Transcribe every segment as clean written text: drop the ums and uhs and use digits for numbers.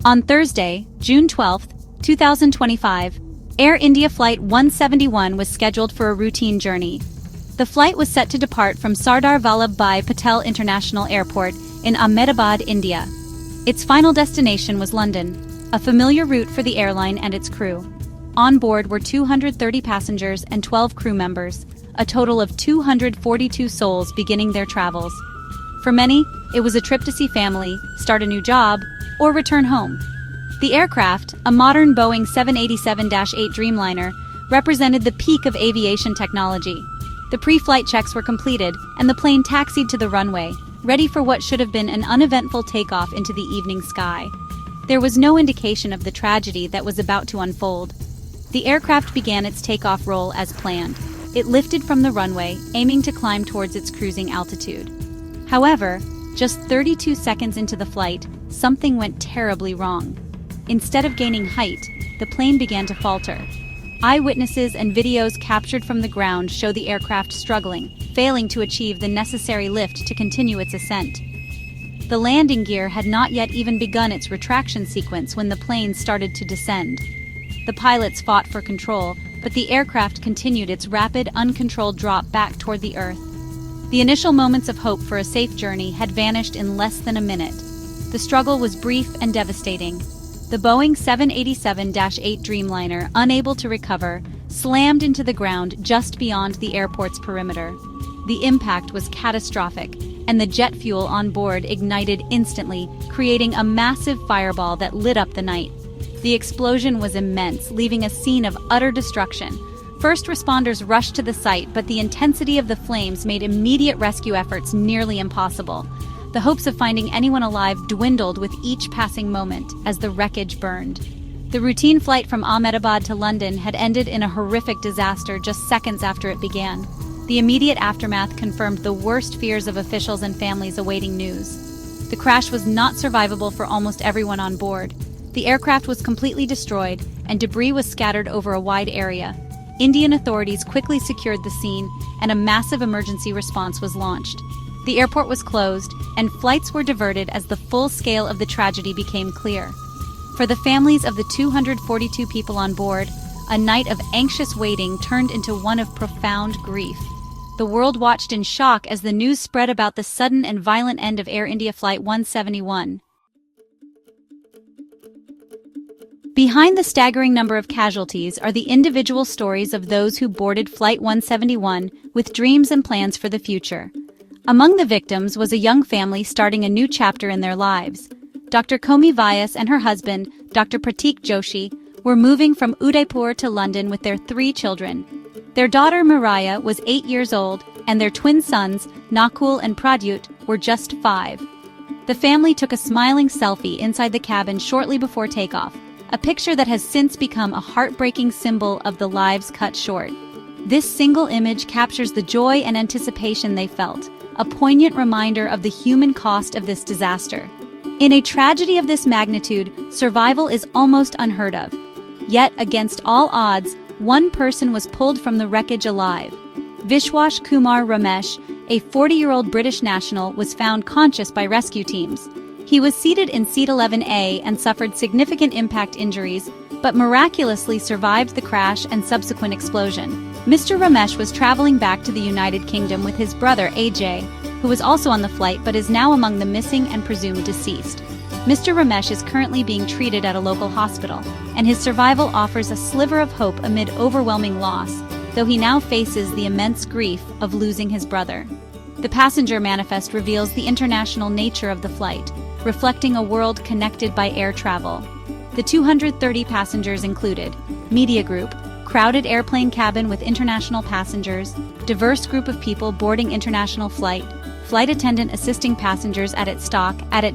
On Thursday, June 12, 2025, Air India Flight 171 was scheduled for a routine journey. The flight was set to depart from Sardar Vallabhbhai Patel International Airport in Ahmedabad, India. Its final destination was London, a familiar route for the airline and its crew. On board were 230 passengers and 12 crew members, a total of 242 souls beginning their travels. For many, it was a trip to see family, start a new job, or return home. The aircraft, a modern Boeing 787-8 Dreamliner, represented the peak of aviation technology. The pre-flight checks were completed, and the plane taxied to the runway, ready for what should have been an uneventful takeoff into the evening sky. There was no indication of the tragedy that was about to unfold. The aircraft began its takeoff roll as planned. It lifted from the runway, aiming to climb towards its cruising altitude. However, just 32 seconds into the flight, something went terribly wrong. Instead of gaining height, the plane began to falter. Eyewitnesses and videos captured from the ground show the aircraft struggling, failing to achieve the necessary lift to continue its ascent. The landing gear had not yet even begun its retraction sequence when the plane started to descend. The pilots fought for control, but the aircraft continued its rapid, uncontrolled drop back toward the Earth. The initial moments of hope for a safe journey had vanished in less than a minute. The struggle was brief and devastating. The Boeing 787-8 Dreamliner, unable to recover, slammed into the ground just beyond the airport's perimeter. The impact was catastrophic, and the jet fuel on board ignited instantly, creating a massive fireball that lit up the night. The explosion was immense, leaving a scene of utter destruction. First responders rushed to the site, but the intensity of the flames made immediate rescue efforts nearly impossible. The hopes of finding anyone alive dwindled with each passing moment as the wreckage burned. The routine flight from Ahmedabad to London had ended in a horrific disaster just seconds after it began. The immediate aftermath confirmed the worst fears of officials and families awaiting news. The crash was not survivable for almost everyone on board. The aircraft was completely destroyed, and debris was scattered over a wide area. Indian authorities quickly secured the scene, and a massive emergency response was launched. The airport was closed, and flights were diverted as the full scale of the tragedy became clear. For the families of the 242 people on board, a night of anxious waiting turned into one of profound grief. The world watched in shock as the news spread about the sudden and violent end of Air India Flight 171. Behind the staggering number of casualties are the individual stories of those who boarded Flight 171 with dreams and plans for the future. Among the victims was a young family starting a new chapter in their lives. Dr. Komi Vyas and her husband, Dr. Pratik Joshi, were moving from Udaipur to London with their 3 children. Their daughter Mariah was 8 years old, and their twin sons, Nakul and Pradyut, were just 5. The family took a smiling selfie inside the cabin shortly before takeoff, a picture that has since become a heartbreaking symbol of the lives cut short. This single image captures the joy and anticipation they felt, a poignant reminder of the human cost of this disaster. In a tragedy of this magnitude, survival is almost unheard of. Yet, against all odds, one person was pulled from the wreckage alive. Vishwas Kumar Ramesh, a 40-year-old British national, was found conscious by rescue teams. He was seated in seat 11A and suffered significant impact injuries, but miraculously survived the crash and subsequent explosion. Mr. Ramesh was traveling back to the United Kingdom with his brother AJ, who was also on the flight but is now among the missing and presumed deceased. Mr. Ramesh is currently being treated at a local hospital, and his survival offers a sliver of hope amid overwhelming loss, though he now faces the immense grief of losing his brother. The passenger manifest reveals the international nature of the flight, reflecting a world connected by air travel. The 230 passengers included media group, crowded airplane cabin with international passengers, diverse group of people boarding international flight, flight attendant assisting passengers at its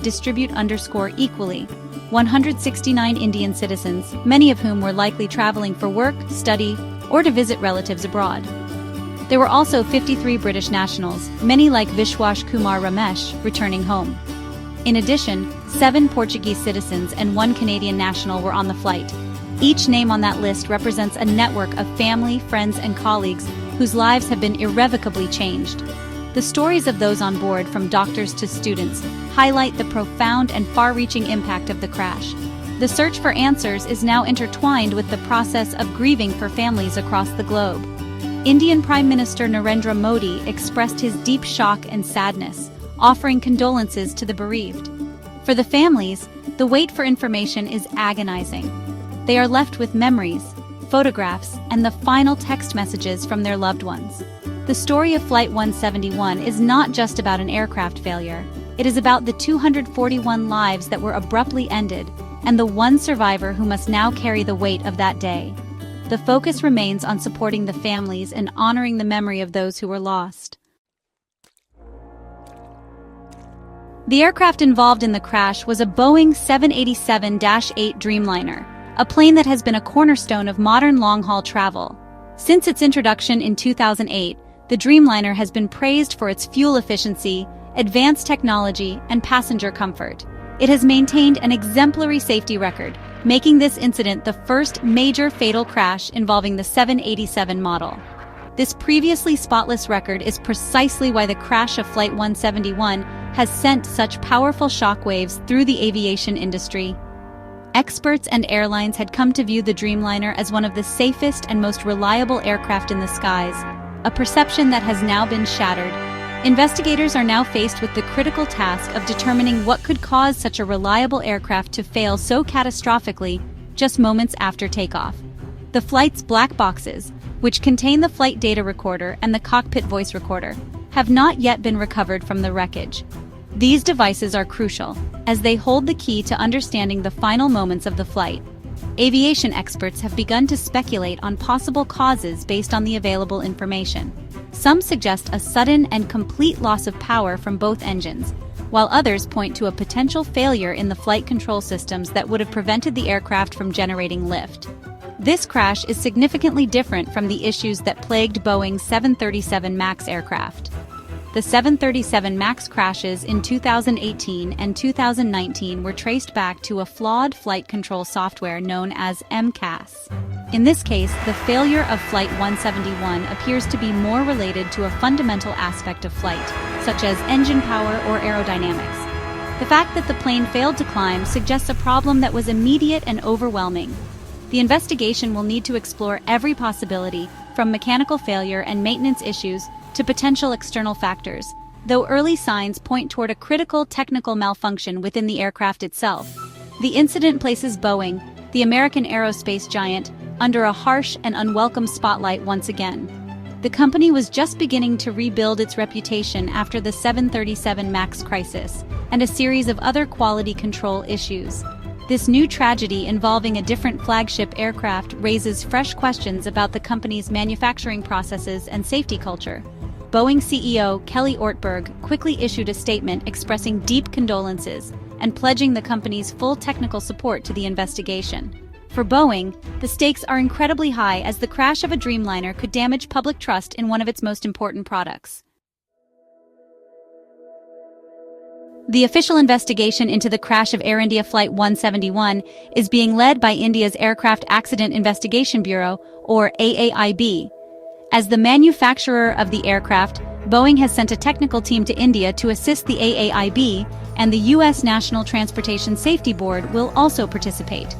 distribute equally, 169 Indian citizens, many of whom were likely traveling for work, study, or to visit relatives abroad. There were also 53 British nationals, many like Vishwas Kumar Ramesh, returning home. In addition, 7 Portuguese citizens and 1 Canadian national were on the flight. Each name on that list represents a network of family, friends, and colleagues whose lives have been irrevocably changed. The stories of those on board, from doctors to students, highlight the profound and far-reaching impact of the crash. The search for answers is now intertwined with the process of grieving for families across the globe. Indian Prime Minister Narendra Modi expressed his deep shock and sadness, offering condolences to the bereaved. For the families, the wait for information is agonizing. They are left with memories, photographs, and the final text messages from their loved ones. The story of Flight 171 is not just about an aircraft failure. It is about the 241 lives that were abruptly ended, and the one survivor who must now carry the weight of that day. The focus remains on supporting the families and honoring the memory of those who were lost. The aircraft involved in the crash was a Boeing 787-8 Dreamliner, a plane that has been a cornerstone of modern long-haul travel. Since its introduction in 2008, the Dreamliner has been praised for its fuel efficiency, advanced technology, and passenger comfort. It has maintained an exemplary safety record, making this incident the first major fatal crash involving the 787 model. This previously spotless record is precisely why the crash of Flight 171 has sent such powerful shockwaves through the aviation industry. Experts and airlines had come to view the Dreamliner as one of the safest and most reliable aircraft in the skies, a perception that has now been shattered. Investigators are now faced with the critical task of determining what could cause such a reliable aircraft to fail so catastrophically just moments after takeoff. The flight's black boxes, which contain the flight data recorder and the cockpit voice recorder, have not yet been recovered from the wreckage. These devices are crucial, as they hold the key to understanding the final moments of the flight. Aviation experts have begun to speculate on possible causes based on the available information. Some suggest a sudden and complete loss of power from both engines, while others point to a potential failure in the flight control systems that would have prevented the aircraft from generating lift. This crash is significantly different from the issues that plagued Boeing's 737 MAX aircraft. The 737 MAX crashes in 2018 and 2019 were traced back to a flawed flight control software known as MCAS. In this case, the failure of Flight 171 appears to be more related to a fundamental aspect of flight, such as engine power or aerodynamics. The fact that the plane failed to climb suggests a problem that was immediate and overwhelming. The investigation will need to explore every possibility, from mechanical failure and maintenance issues to potential external factors, though early signs point toward a critical technical malfunction within the aircraft itself. The incident places Boeing, the American aerospace giant, under a harsh and unwelcome spotlight once again. The company was just beginning to rebuild its reputation after the 737 MAX crisis and a series of other quality control issues. This new tragedy involving a different flagship aircraft raises fresh questions about the company's manufacturing processes and safety culture. Boeing CEO Kelly Ortberg quickly issued a statement expressing deep condolences and pledging the company's full technical support to the investigation. For Boeing, the stakes are incredibly high as the crash of a Dreamliner could damage public trust in one of its most important products. The official investigation into the crash of Air India Flight 171 is being led by India's Aircraft Accident Investigation Bureau, or AAIB. As the manufacturer of the aircraft, Boeing has sent a technical team to India to assist the AAIB, and the U.S. National Transportation Safety Board will also participate.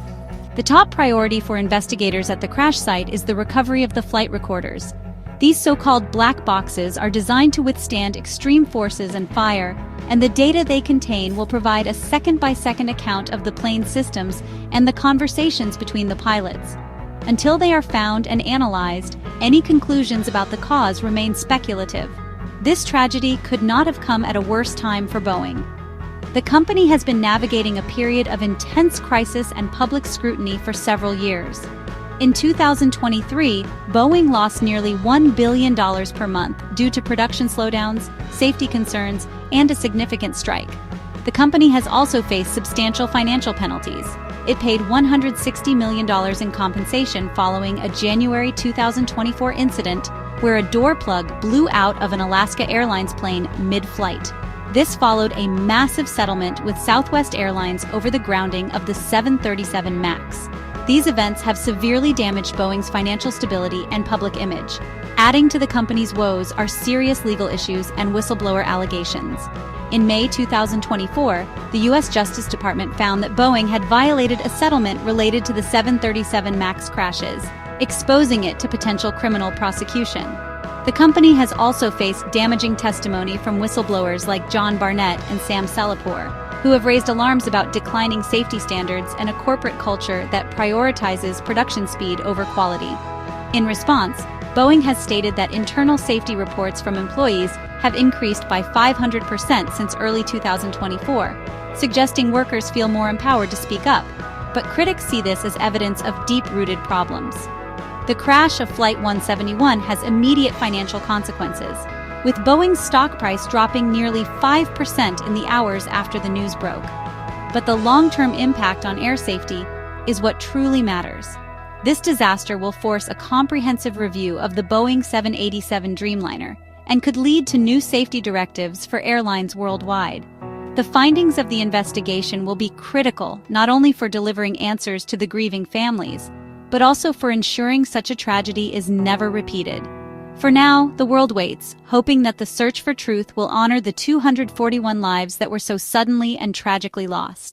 The top priority for investigators at the crash site is the recovery of the flight recorders. These so-called black boxes are designed to withstand extreme forces and fire, and the data they contain will provide a second-by-second account of the plane's systems and the conversations between the pilots. Until they are found and analyzed, any conclusions about the cause remain speculative. This tragedy could not have come at a worse time for Boeing. The company has been navigating a period of intense crisis and public scrutiny for several years. In 2023, Boeing lost nearly $1 billion per month due to production slowdowns, safety concerns, and a significant strike. The company has also faced substantial financial penalties. It paid $160 million in compensation following a January 2024 incident where a door plug blew out of an Alaska Airlines plane mid-flight. This followed a massive settlement with Southwest Airlines over the grounding of the 737 MAX. These events have severely damaged Boeing's financial stability and public image. Adding to the company's woes are serious legal issues and whistleblower allegations. In May 2024, the U.S. Justice Department found that Boeing had violated a settlement related to the 737 MAX crashes, exposing it to potential criminal prosecution. The company has also faced damaging testimony from whistleblowers like John Barnett and Sam Salahpour, who have raised alarms about declining safety standards and a corporate culture that prioritizes production speed over quality. In response, Boeing has stated that internal safety reports from employees have increased by 500% since early 2024, suggesting workers feel more empowered to speak up. But critics see this as evidence of deep-rooted problems. The crash of Flight 171 has immediate financial consequences, with Boeing's stock price dropping nearly 5% in the hours after the news broke. But the long-term impact on air safety is what truly matters. This disaster will force a comprehensive review of the Boeing 787 Dreamliner and could lead to new safety directives for airlines worldwide. The findings of the investigation will be critical not only for delivering answers to the grieving families, but also for ensuring such a tragedy is never repeated. For now, the world waits, hoping that the search for truth will honor the 241 lives that were so suddenly and tragically lost.